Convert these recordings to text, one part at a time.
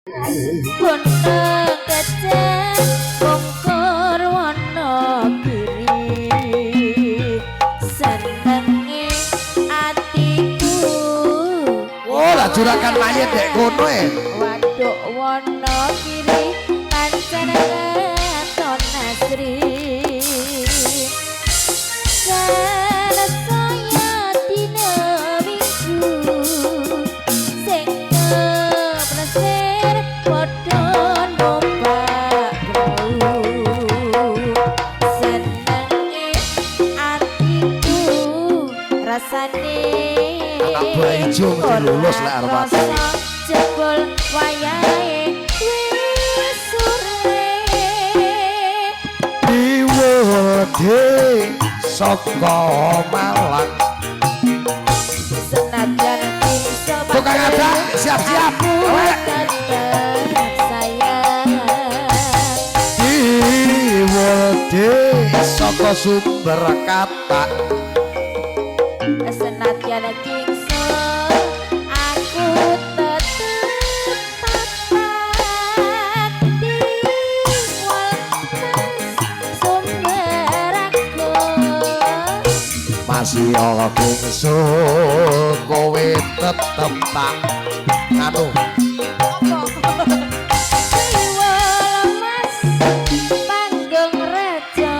Gunung Kecek Bongkor Wonogiri senenge atiku. Oh lah juragan mayit dek kono Waduk Wonogiri pancen katon asri. Ijo mesti lulus lek arep ati. Jebul wayahe wis sore. Diwedhe saka Malang. Senajan bisa Tukang ada siap-siap. Sayang. Diwedhe saka Sumber Kata. Senajan kingsun aku tetep pati sumber aku Masih ana kingsun kowe tetep tak anu panggung reja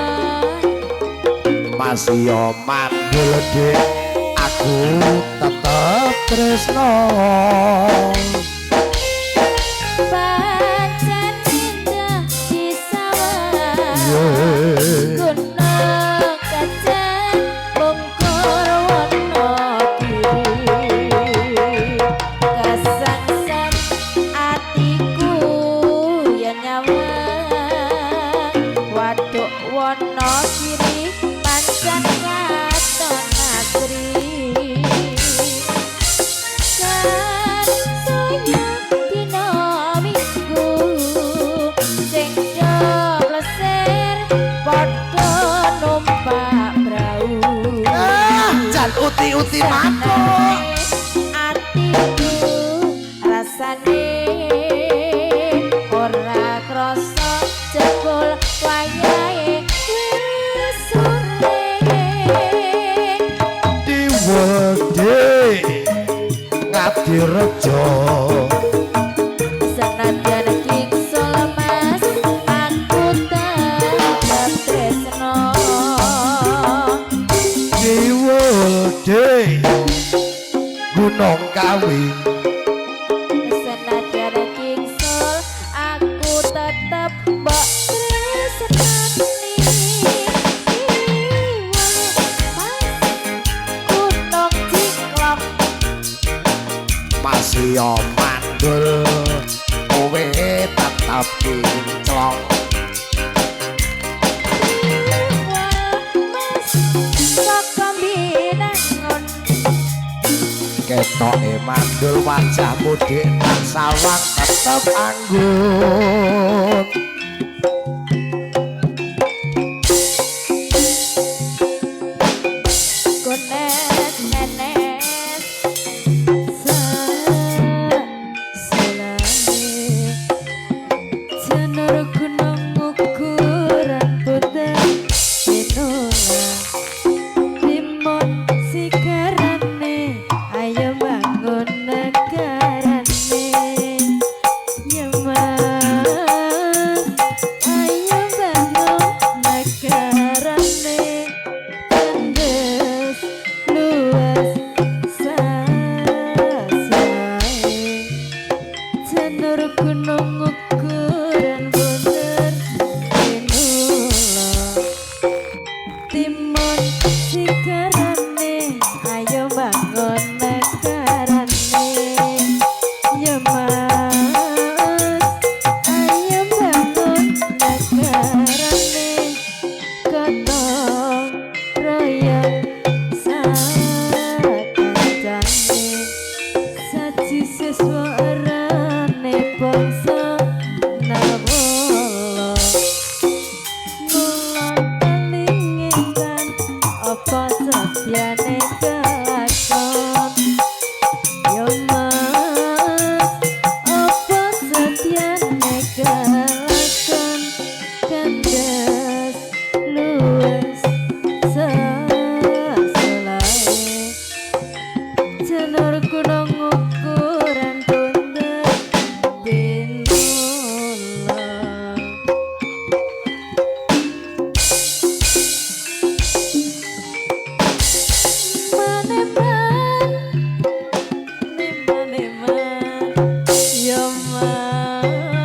masih yo mandul dek aku tetep tresno pancen indah di sawah gunung kecek bongkor Wonogiri kesangsan atiku ya nyawa waduk Wonogiri pancen katon asri. Uti-uti mako atiku rasane ora krasa jebul wayahe wis sore. diwedhe Ngadirejo Senajan kingsul mas aku tetep tresno. diwedhe Gunung Kawi Senajan kingsul aku tetep mbok tresnani. Gunung Ciklok masih yo mandul kowe tetep kinclong ketoke mandul wajahmu dik nang sawang tetep anggun gones nenes selame jenur gunung ukuran putih pinola timun sigarane ayo bangun negarane ya mas ayo bangun negarane tendes luas sasae jenur gunung ukuran bener pinola timun sigarane ayo bangun negarane ya mas ayo bangun negarane gotong royong sakancane saji siswa arane bangsa mas